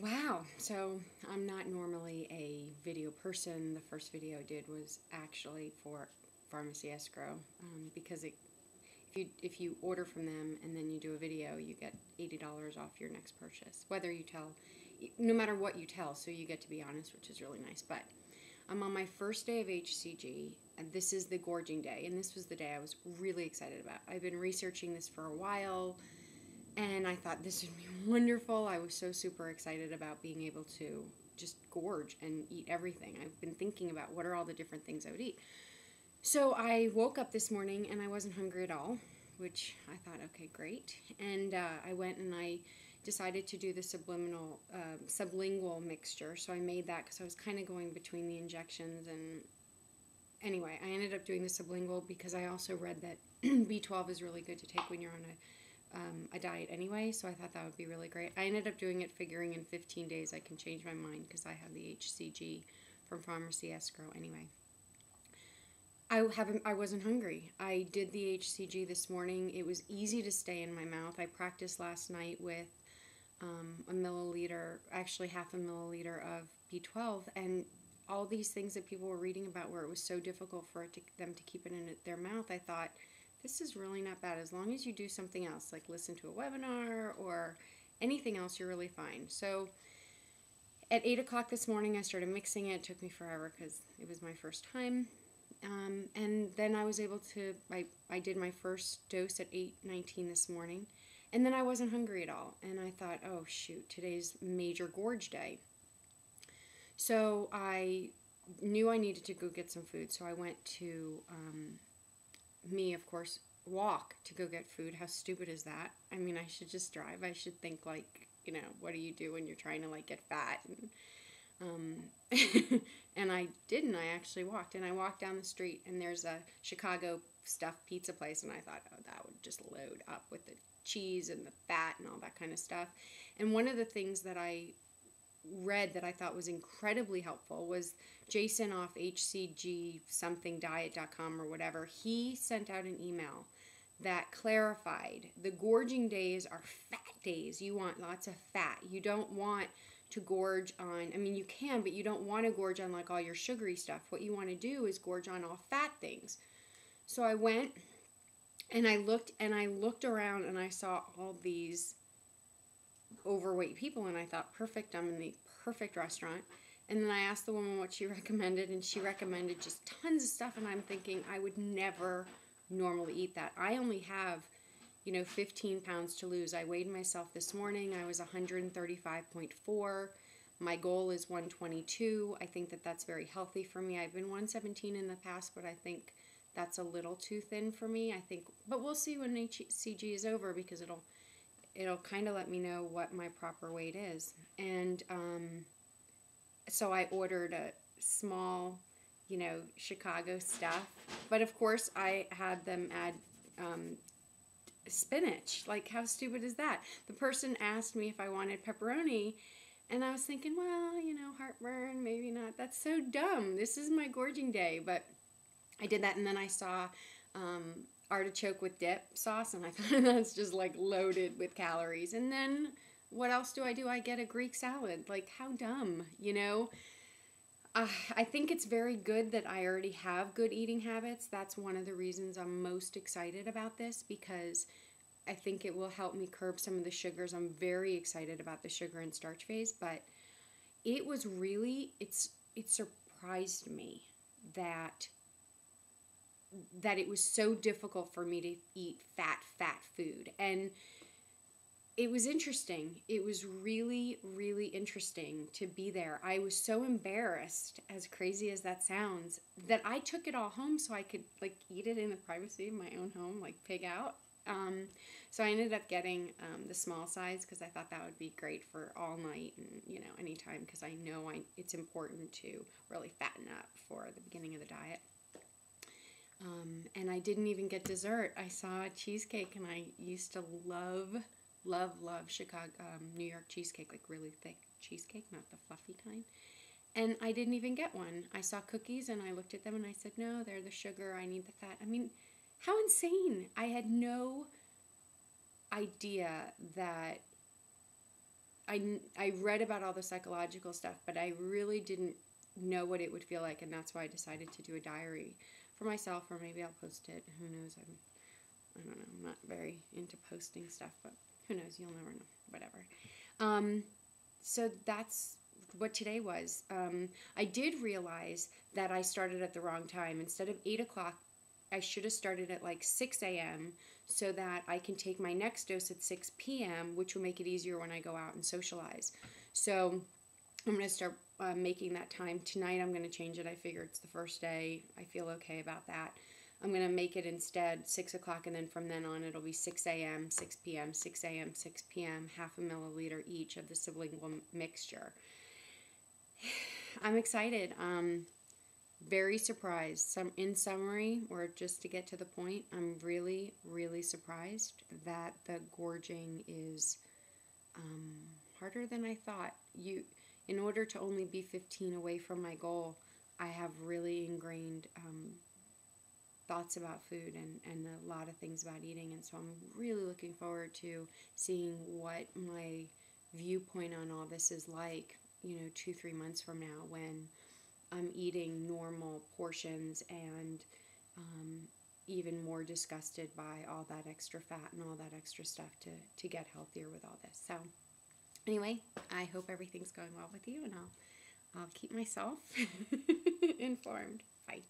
Wow, so I'm not normally a video person. The first video I did was actually for pharmacy escrow because if you order from them and then you do a video, you get $80 off your next purchase, whether you tell, no matter what you tell. So you get to be honest, which is really nice. But I'm on my first day of HCG, and this is the gorging day, and this was the day I was really excited about. I've been researching this for a while. And I thought this would be wonderful. I was so super excited about being able to just gorge and eat everything. I've been thinking about what are all the different things I would eat. So I woke up this morning and I wasn't hungry at all, which I thought, okay, great. And I went and I decided to do the sublingual mixture. So I made that because I was kind of going between the injections. And anyway, I ended up doing the sublingual because I also read that B12 is really good to take when you're on a diet anyway, so I thought that would be really great. I ended up doing it figuring in 15 days I can change my mind because I have the HCG from Pharmacy Escrow anyway. I wasn't hungry. I did the HCG this morning. It was easy to stay in my mouth. I practiced last night with a milliliter, actually half a milliliter of B12, and all these things that people were reading about where it was so difficult for them to keep it in their mouth, I thought, this is really not bad. As long as you do something else, like listen to a webinar or anything else, you're really fine. So at 8 o'clock this morning, I started mixing it. It took me forever because it was my first time. And then I was able to, I did my first dose at 8:19 this morning. And then I wasn't hungry at all. And I thought, oh shoot, today's major gorge day. So I knew I needed to go get some food. So I went to of course, walk to go get food. How stupid is that? I mean, I should just drive. I should think like, what do you do when you're trying to like get fat? And, and I didn't. I actually walked. And I walked down the street and there's a Chicago stuffed pizza place. And I thought, oh, that would just load up with the cheese and the fat and all that kind of stuff. And one of the things that I read that I thought was incredibly helpful was Jason off HCG something diet.com or whatever. He sent out an email that clarified the gorging days are fat days. You want lots of fat. You don't want to gorge on, I mean, you can, but you don't want to gorge on like all your sugary stuff. What you want to do is gorge on all fat things. So I went and I looked around and I saw all these overweight people, and I thought, perfect, I'm in the perfect restaurant. And then I asked the woman what she recommended, and she recommended just tons of stuff, and I'm thinking I would never normally eat that. I only have 15 pounds to lose. I weighed myself this morning. I was 135.4. My goal is 122. I think that that's very healthy for me. I've been 117 in the past, but I think that's a little too thin for me. But we'll see when HCG is over because it'll kind of let me know what my proper weight is. And so I ordered a small, Chicago stuff. But of course, I had them add spinach. Like, how stupid is that? The person asked me if I wanted pepperoni, and I was thinking, well, heartburn, maybe not. That's so dumb. This is my gorging day. But I did that, and then I saw artichoke with dip sauce, and I thought that's just like loaded with calories. And then what else do? I get a Greek salad. Like, how dumb, I think it's very good that I already have good eating habits. That's one of the reasons I'm most excited about this, because I think it will help me curb some of the sugars. I'm very excited about the sugar and starch phase, but it was really, it surprised me that it was so difficult for me to eat fat food. And it was interesting. It was really, really interesting to be there. I was so embarrassed, as crazy as that sounds, that I took it all home so I could like eat it in the privacy of my own home, like pig out. So I ended up getting the small size because I thought that would be great for all night and anytime, because I know it's important to really fatten up for the beginning of the diet. And I didn't even get dessert. I saw a cheesecake, and I used to love Chicago, New York cheesecake, like really thick cheesecake, not the fluffy kind. And I didn't even get one. I saw cookies, and I looked at them, and I said, no, they're the sugar. I need the fat. I mean, how insane. I had no idea that I read about all the psychological stuff, but I really didn't know what it would feel like, and that's why I decided to do a diary for myself, or maybe I'll post it. Who knows? I don't know. I'm not very into posting stuff, but who knows? You'll never know. Whatever. So that's what today was. I did realize that I started at the wrong time. Instead of 8 o'clock, I should have started at like 6 a.m. so that I can take my next dose at 6 p.m., which will make it easier when I go out and socialize. So I'm going to start making that time. Tonight I'm going to change it. I figure it's the first day. I feel okay about that. I'm going to make it instead 6 o'clock, and then from then on it'll be 6 a.m., 6 p.m., 6 a.m., 6 p.m., half a milliliter each of the sublingual mixture. I'm excited. Very surprised. In summary, or just to get to the point, I'm really, really surprised that the gorging is harder than I thought. In order to only be 15 away from my goal, I have really ingrained thoughts about food and a lot of things about eating, and so I'm really looking forward to seeing what my viewpoint on all this is like, 2-3 months from now, when I'm eating normal portions and even more disgusted by all that extra fat and all that extra stuff to get healthier with all this. So anyway, I hope everything's going well with you, and I'll keep myself informed. Bye.